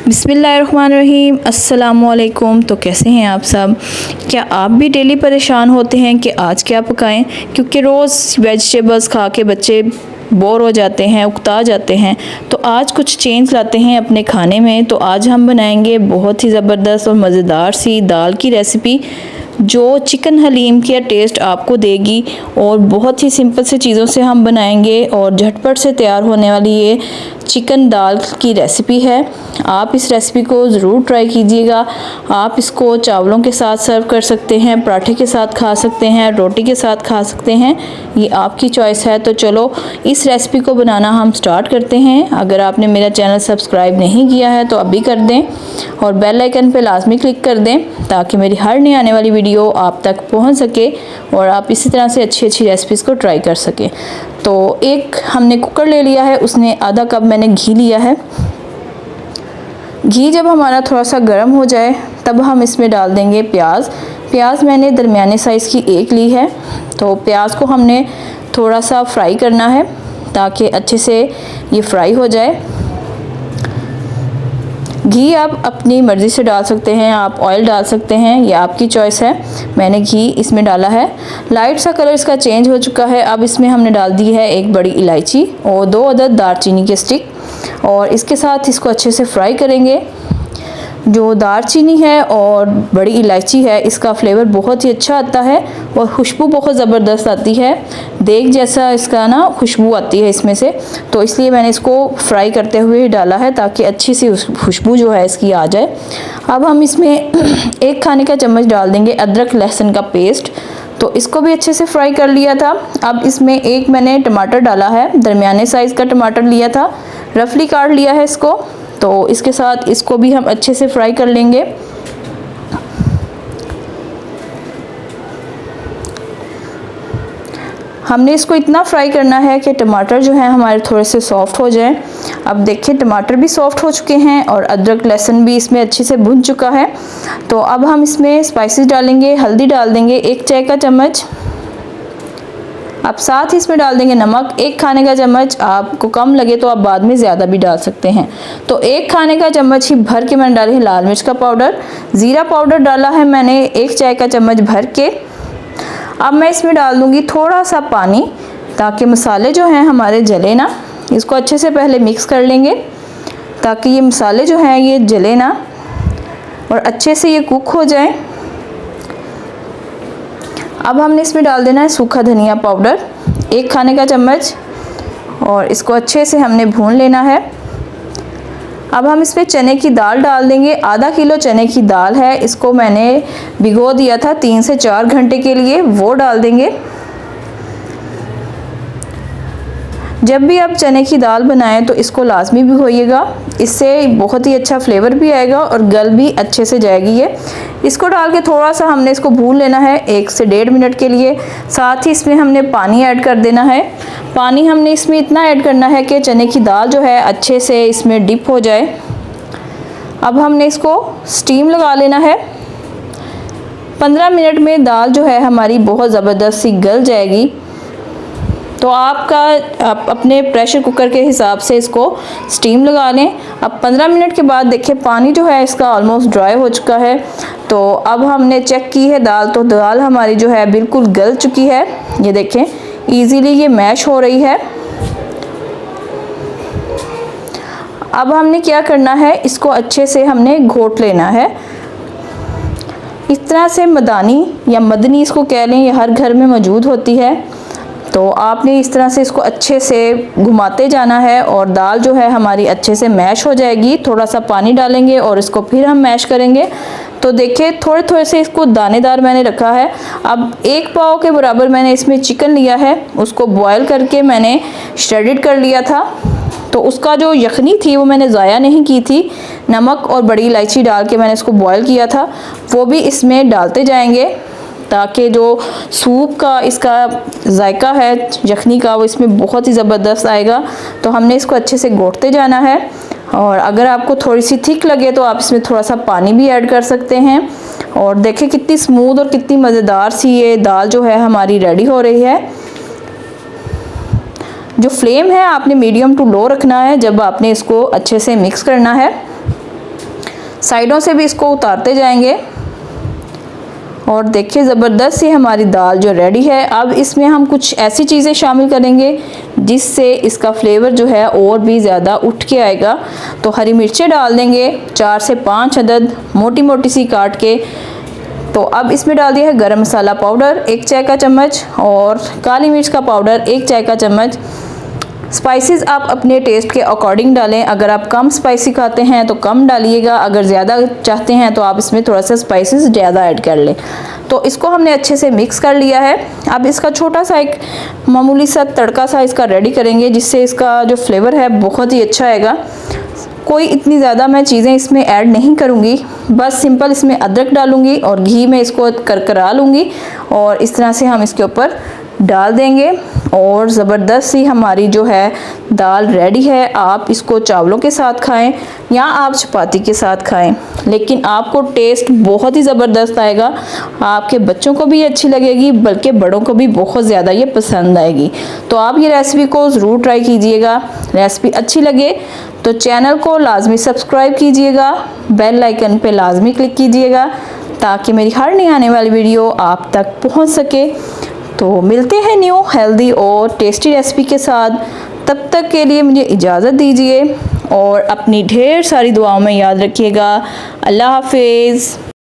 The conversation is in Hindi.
बिस्मिल्लाहिर्रहमानिर्रहीम, अस्सलामुअलैकुम। तो कैसे हैं आप सब? क्या आप भी डेली परेशान होते हैं कि आज क्या पकाएं? क्योंकि रोज़ वेजिटेबल्स खा के बच्चे बोर हो जाते हैं, उकता जाते हैं। तो आज कुछ चेंज लाते हैं अपने खाने में। तो आज हम बनाएंगे बहुत ही ज़बरदस्त और मज़ेदार सी दाल की रेसिपी, जो चिकन हलीम का टेस्ट आपको देगी। और बहुत ही सिंपल से चीज़ों से हम बनाएंगे और झटपट से तैयार होने वाली ये चिकन दाल की रेसिपी है। आप इस रेसिपी को ज़रूर ट्राई कीजिएगा। आप इसको चावलों के साथ सर्व कर सकते हैं, पराठे के साथ खा सकते हैं, रोटी के साथ खा सकते हैं, ये आपकी चॉइस है। तो चलो इस रेसिपी को बनाना हम स्टार्ट करते हैं। अगर आपने मेरा चैनल सब्सक्राइब नहीं किया है तो अभी कर दें और बेल आइकन पे लाजमी क्लिक कर दें, ताकि मेरी हर नई आने वाली वीडियो आप तक पहुंच सके और आप इसी तरह से अच्छी अच्छी रेसिपीज़ को ट्राई कर सकें। तो एक हमने कुकर ले लिया है, उसने आधा कप मैंने घी लिया है। घी जब हमारा थोड़ा सा गर्म हो जाए तब हम इसमें डाल देंगे प्याज। प्याज मैंने दरमियाने साइज़ की एक ली है। तो प्याज को हमने थोड़ा सा फ्राई करना है ताकि अच्छे से ये फ्राई हो जाए। घी आप अपनी मर्ज़ी से डाल सकते हैं, आप ऑयल डाल सकते हैं, ये आपकी चॉइस है। मैंने घी इसमें डाला है। लाइट सा कलर इसका चेंज हो चुका है। अब इसमें हमने डाल दी है एक बड़ी इलायची और 2 अदद दालचीनी के स्टिक, और इसके साथ इसको अच्छे से फ्राई करेंगे। जो दालचीनी है और बड़ी इलायची है, इसका फ्लेवर बहुत ही अच्छा आता है और खुशबू बहुत ज़बरदस्त आती है। देग जैसा इसका ना खुशबू आती है इसमें से, तो इसलिए मैंने इसको फ्राई करते हुए डाला है ताकि अच्छी सी खुशबू जो है इसकी आ जाए। अब हम इसमें 1 खाने का चम्मच डाल देंगे अदरक लहसुन का पेस्ट। तो इसको भी अच्छे से फ्राई कर लिया था। अब इसमें एक मैंने टमाटर डाला है, दरमियाने साइज़ का टमाटर लिया था, रफली काट लिया है इसको। तो इसके साथ इसको भी हम अच्छे से फ्राई कर लेंगे। हमने इसको इतना फ्राई करना है कि टमाटर जो है हमारे थोड़े से सॉफ्ट हो जाएं। अब देखिए टमाटर भी सॉफ्ट हो चुके हैं और अदरक लहसुन भी इसमें अच्छे से भुन चुका है। तो अब हम इसमें स्पाइसेस डालेंगे। हल्दी डाल देंगे 1 चाय का चम्मच। अब साथ ही इसमें डाल देंगे नमक 1 खाने का चम्मच। आपको कम लगे तो आप बाद में ज़्यादा भी डाल सकते हैं। तो 1 खाने का चम्मच ही भर के मैंने डाली है लाल मिर्च का पाउडर। ज़ीरा पाउडर डाला है मैंने 1 चाय का चम्मच भर के। अब मैं इसमें डाल दूँगी थोड़ा सा पानी, ताकि मसाले जो हैं हमारे जले ना। इसको अच्छे से पहले मिक्स कर लेंगे ताकि ये मसाले जो हैं ये जले ना और अच्छे से ये कुक हो जाए। अब हमने इसमें डाल देना है सूखा धनिया पाउडर 1 खाने का चम्मच, और इसको अच्छे से हमने भून लेना है। अब हम इसमें चने की दाल डाल देंगे। आधा किलो चने की दाल है, इसको मैंने भिगो दिया था 3 से 4 घंटे के लिए, वो डाल देंगे। जब भी आप चने की दाल बनाएं तो इसको लाजमी भिगोइएगा, इससे बहुत ही अच्छा फ्लेवर भी आएगा और गल भी अच्छे से जाएगी ये। इसको डाल के थोड़ा सा हमने इसको भून लेना है 1 से 1.5 मिनट के लिए। साथ ही इसमें हमने पानी ऐड कर देना है। पानी हमने इसमें इतना ऐड करना है कि चने की दाल जो है अच्छे से इसमें डिप हो जाए। अब हमने इसको स्टीम लगा लेना है। 15 मिनट में दाल जो है हमारी बहुत ज़बरदस्त सी गल जाएगी। तो आप अपने प्रेशर कुकर के हिसाब से इसको स्टीम लगा लें। अब 15 मिनट के बाद देखिए पानी जो है इसका ऑलमोस्ट ड्राई हो चुका है। तो अब हमने चेक की है दाल, तो दाल हमारी जो है बिल्कुल गल चुकी है। ये देखें इजीली ये मैश हो रही है। अब हमने क्या करना है, इसको अच्छे से हमने घोट लेना है। इस तरह से मदानी या मदनी इसको कह लें, ये हर घर में मौजूद होती है। तो आपने इस तरह से इसको अच्छे से घुमाते जाना है और दाल जो है हमारी अच्छे से मैश हो जाएगी। थोड़ा सा पानी डालेंगे और इसको फिर हम मैश करेंगे। तो देखिए थोड़े थोड़े से इसको दानेदार मैंने रखा है। अब 1 पाव के बराबर मैंने इसमें चिकन लिया है, उसको बॉयल करके मैंने श्रेडेड कर लिया था। तो उसका जो यखनी थी वो मैंने ज़ाया नहीं की थी। नमक और बड़ी इलायची डाल के मैंने इसको बॉयल किया था, वो भी इसमें डालते जाएंगे ताकि जो सूप का इसका जायका है यखनी का वो इसमें बहुत ही ज़बरदस्त आएगा। तो हमने इसको अच्छे से घोटते जाना है। और अगर आपको थोड़ी सी थिक लगे तो आप इसमें थोड़ा सा पानी भी ऐड कर सकते हैं। और देखिए कितनी स्मूथ और कितनी मज़ेदार सी ये दाल जो है हमारी रेडी हो रही है। जो फ्लेम है आपने मीडियम टू लो रखना है जब आपने इसको अच्छे से मिक्स करना है। साइडों से भी इसको उतारते जाएंगे। और देखिए ज़बरदस्त सी हमारी दाल जो रेडी है। अब इसमें हम कुछ ऐसी चीज़ें शामिल करेंगे जिससे इसका फ्लेवर जो है और भी ज़्यादा उठ के आएगा। तो हरी मिर्चें डाल देंगे 4 से 5 अदद मोटी मोटी सी काट के। तो अब इसमें डाल दिया है गरम मसाला पाउडर 1 चाय का चम्मच और काली मिर्च का पाउडर 1 चाय का चम्मच। स्पाइसेस आप अपने टेस्ट के अकॉर्डिंग डालें। अगर आप कम स्पाइसी खाते हैं तो कम डालिएगा, अगर ज़्यादा चाहते हैं तो आप इसमें थोड़ा सा स्पाइसेस ज़्यादा ऐड कर लें। तो इसको हमने अच्छे से मिक्स कर लिया है। अब इसका छोटा सा एक मामूली सा तड़का सा इसका रेडी करेंगे जिससे इसका जो फ्लेवर है बहुत ही अच्छा आएगा। कोई इतनी ज़्यादा मैं चीज़ें इसमें ऐड नहीं करूँगी, बस सिंपल इसमें अदरक डालूँगी और घी में इसको करकरा लूँगी और इस तरह से हम इसके ऊपर डाल देंगे और ज़बरदस्त सी हमारी जो है दाल रेडी है। आप इसको चावलों के साथ खाएं या आप चपाती के साथ खाएं, लेकिन आपको टेस्ट बहुत ही ज़बरदस्त आएगा। आपके बच्चों को भी अच्छी लगेगी, बल्कि बड़ों को भी बहुत ज़्यादा ये पसंद आएगी। तो आप ये रेसिपी को ज़रूर ट्राई कीजिएगा। रेसिपी अच्छी लगे तो चैनल को लाजमी सब्सक्राइब कीजिएगा, बेल आइकन पे लाजमी क्लिक कीजिएगा ताकि मेरी हर नई आने वाली वीडियो आप तक पहुंच सके। तो मिलते हैं न्यू हेल्दी और टेस्टी रेसिपी के साथ। तब तक के लिए मुझे इजाज़त दीजिए और अपनी ढेर सारी दुआओं में याद रखिएगा। अल्लाह हाफिज़।